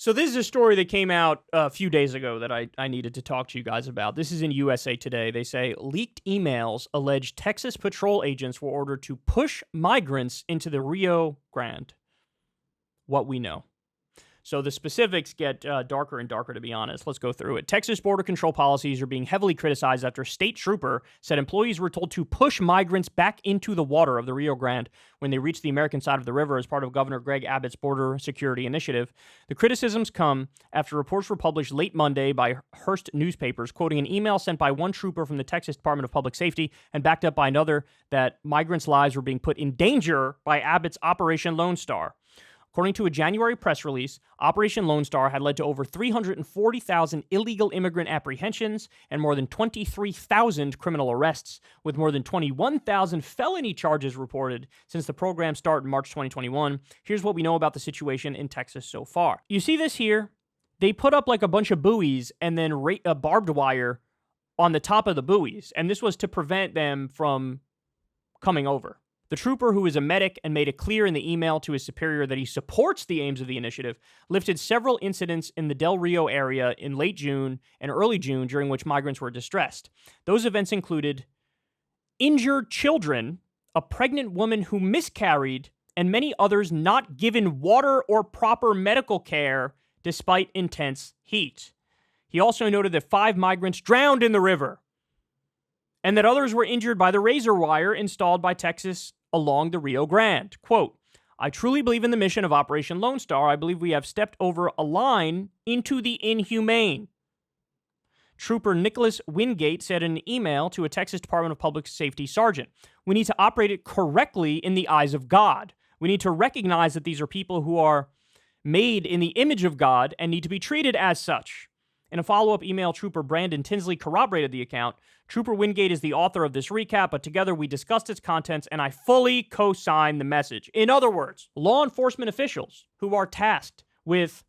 So this is a story that came out a few days ago that I needed to talk to you guys about. This is in USA Today. They say leaked emails allege Texas patrol agents were ordered to push migrants into the Rio Grande. What we know. So the specifics get darker and darker, to be honest. Let's go through it. Texas border control policies are being heavily criticized after a state trooper said employees were told to push migrants back into the water of the Rio Grande when they reached the American side of the river as part of Governor Greg Abbott's border security initiative. The criticisms come after reports were published late Monday by Hearst newspapers, quoting an email sent by one trooper from the Texas Department of Public Safety and backed up by another that migrants' lives were being put in danger by Abbott's Operation Lone Star. According to a January press release, Operation Lone Star had led to over 340,000 illegal immigrant apprehensions and more than 23,000 criminal arrests, with more than 21,000 felony charges reported since the program started in March 2021. Here's what we know about the situation in Texas so far. You see this here? They put up like a bunch of buoys and then a barbed wire on the top of the buoys, and this was to prevent them from coming over. The trooper, who is a medic and made it clear in the email to his superior that he supports the aims of the initiative, lifted several incidents in the Del Rio area in late June and early June during which migrants were distressed. Those events included injured children, a pregnant woman who miscarried, and many others not given water or proper medical care despite intense heat. He also noted that 5 migrants drowned in the river and that others were injured by the razor wire installed by Texas along the Rio Grande. Quote, I truly believe in the mission of Operation Lone Star. I believe we have stepped over a line into the inhumane. Trooper Nicholas Wingate said in an email to a Texas Department of Public Safety sergeant, we need to operate it correctly in the eyes of God. We need to recognize that these are people who are made in the image of God and need to be treated as such. In a follow-up email, Trooper Brandon Tinsley corroborated the account. Trooper Wingate is the author of this recap, but together we discussed its contents, and I fully co-sign the message. In other words, law enforcement officials who are tasked with,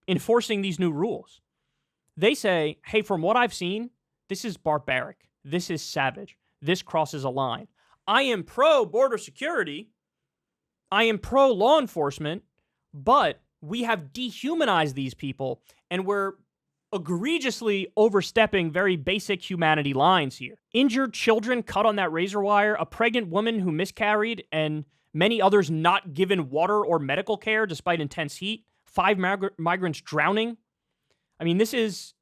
enforcing these new rules, they say, hey, from what I've seen, this is barbaric. This is savage. This crosses a line. I am pro-border security. I am pro-law enforcement, but we have dehumanized these people, and we're egregiously overstepping very basic humanity lines here. Injured children cut on that razor wire, a pregnant woman who miscarried, and many others not given water or medical care despite intense heat, 5 migrants drowning. I mean, this is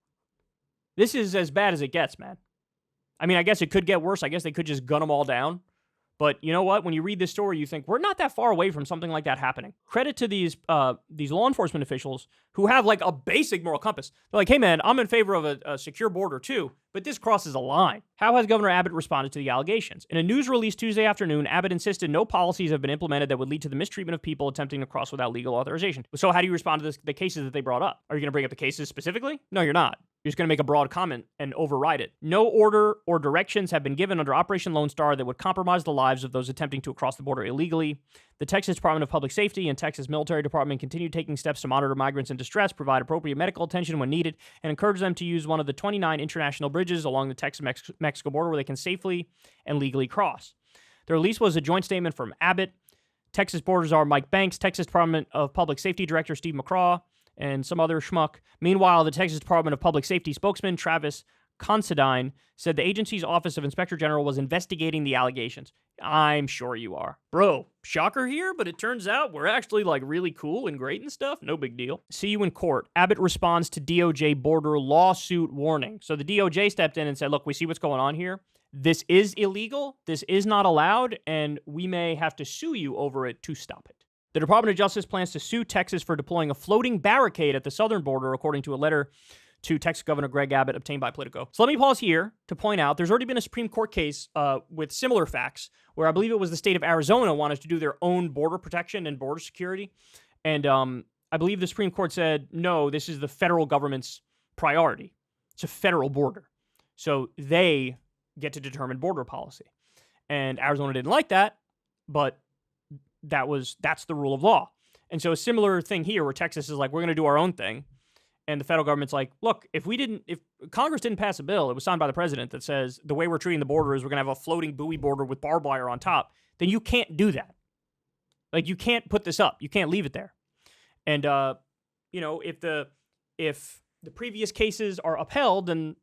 as bad as it gets, man. I mean, I guess it could get worse. I guess they could just gun them all down. But you know what? When you read this story, you think, we're not that far away from something like that happening. Credit to these law enforcement officials who have like a basic moral compass. They're like, hey man, I'm in favor of a secure border too, but this crosses a line. How has Governor Abbott responded to the allegations? In a news release Tuesday afternoon, Abbott insisted no policies have been implemented that would lead to the mistreatment of people attempting to cross without legal authorization. So how do you respond to the cases that they brought up? Are you going to bring up the cases specifically? No, you're not. You're just going to make a broad comment and override it. No order or directions have been given under Operation Lone Star that would compromise the lives of those attempting to cross the border illegally. The Texas Department of Public Safety and Texas Military Department continue taking steps to monitor migrants in distress, provide appropriate medical attention when needed, and encourage them to use one of the 29 international bridges along the Texas-Mexico border where they can safely and legally cross. The release was a joint statement from Abbott, Texas Border Czar Mike Banks, Texas Department of Public Safety Director Steve McCraw, and some other schmuck. Meanwhile, the Texas Department of Public Safety spokesman Travis Considine said the agency's Office of Inspector General was investigating the allegations. I'm sure you are. Bro, shocker here, but it turns out we're actually like really cool and great and stuff. No big deal. See you in court. Abbott responds to DOJ border lawsuit warning. So the DOJ stepped in and said, look, we see what's going on here. This is illegal. This is not allowed, and we may have to sue you over it to stop it. The Department of Justice plans to sue Texas for deploying a floating barricade at the southern border, according to a letter to Texas Governor Greg Abbott obtained by Politico. So let me pause here to point out there's already been a Supreme Court case with similar facts where I believe it was the state of Arizona wanted to do their own border protection and border security. And I believe the Supreme Court said, no, this is the federal government's priority. It's a federal border. So they get to determine border policy. And Arizona didn't like that, but that's the rule of law. And so a similar thing here where Texas is like, we're going to do our own thing. And the federal government's like, look, if Congress didn't pass a bill, it was signed by the president that says the way we're treating the border is we're going to have a floating buoy border with barbed wire on top, then you can't do that. Like, you can't put this up. You can't leave it there. And, if the previous cases are upheld, then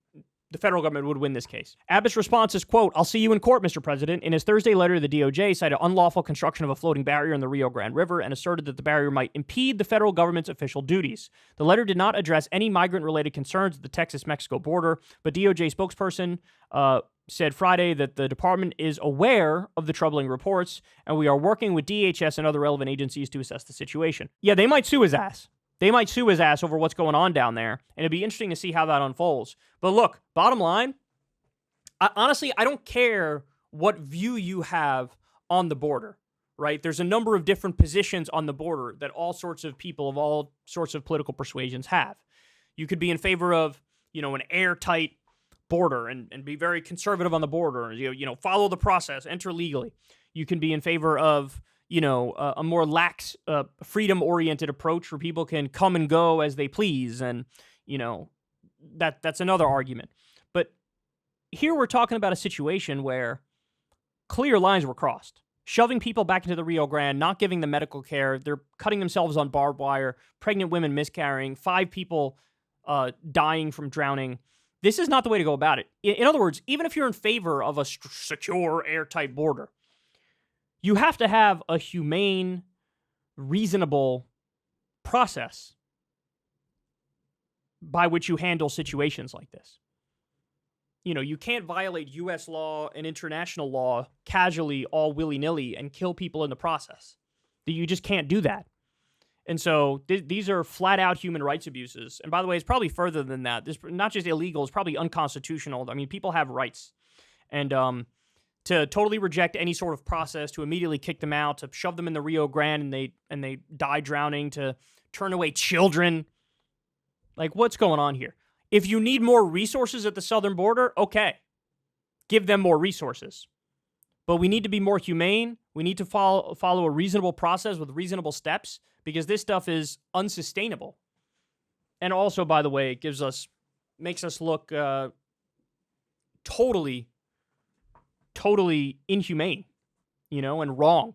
the federal government would win this case. Abbott's response is, quote, "I'll see you in court, Mr. President." In his Thursday letter to the DOJ, cited unlawful construction of a floating barrier in the Rio Grande River and asserted that the barrier might impede the federal government's official duties. The letter did not address any migrant-related concerns at the Texas-Mexico border, but DOJ spokesperson said Friday that the department is aware of the troubling reports, and we are working with DHS and other relevant agencies to assess the situation. Yeah, they might sue his ass. They might sue his ass over what's going on down there, and it'd be interesting to see how that unfolds. But look, bottom line, honestly, I don't care what view you have on the border, right? There's a number of different positions on the border that all sorts of people of all sorts of political persuasions have. You could be in favor of, an airtight border and be very conservative on the border, follow the process, enter legally. You can be in favor of a more lax, freedom-oriented approach where people can come and go as they please. And, that's another argument. But here we're talking about a situation where clear lines were crossed. Shoving people back into the Rio Grande, not giving them medical care. They're cutting themselves on barbed wire, pregnant women miscarrying, 5 people dying from drowning. This is not the way to go about it. In other words, even if you're in favor of a secure, airtight border, you have to have a humane, reasonable process by which you handle situations like this. You can't violate U.S. law and international law casually, all willy-nilly, and kill people in the process. You just can't do that. And so these are flat-out human rights abuses. And by the way, it's probably further than that. This not just illegal, it's probably unconstitutional. I mean, people have rights. And to totally reject any sort of process, to immediately kick them out, to shove them in the Rio Grande and they die drowning, to turn away children. Like, what's going on here? If you need more resources at the southern border, okay, give them more resources. But we need to be more humane. We need to follow a reasonable process with reasonable steps, because this stuff is unsustainable. And also, by the way, it makes us look totally inhumane, and wrong.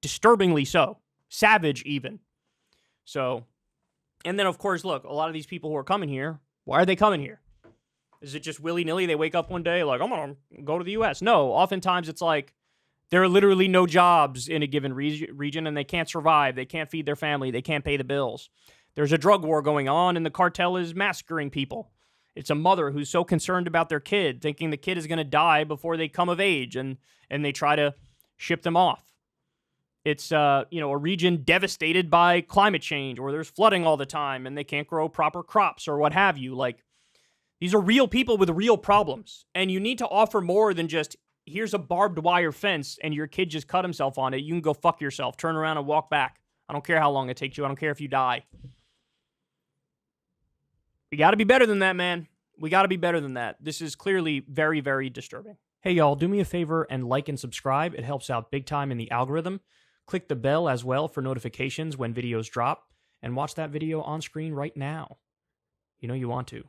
Disturbingly so. Savage, even. So, and then, of course, look, a lot of these people who are coming here, why are they coming here? Is it just willy-nilly? They wake up one day like, I'm going to go to the U.S. No, oftentimes it's like there are literally no jobs in a given region, and they can't survive. They can't feed their family. They can't pay the bills. There's a drug war going on, and the cartel is massacring people. It's a mother who's so concerned about their kid, thinking the kid is going to die before they come of age, and they try to ship them off. It's a region devastated by climate change, or there's flooding all the time, and they can't grow proper crops or what have you. Like, these are real people with real problems, and you need to offer more than just, here's a barbed wire fence, and your kid just cut himself on it. You can go fuck yourself. Turn around and walk back. I don't care how long it takes you. I don't care if you die. We got to be better than that, man. We got to be better than that. This is clearly very, very disturbing. Hey, y'all, do me a favor and like and subscribe. It helps out big time in the algorithm. Click the bell as well for notifications when videos drop, and watch that video on screen right now. You know you want to.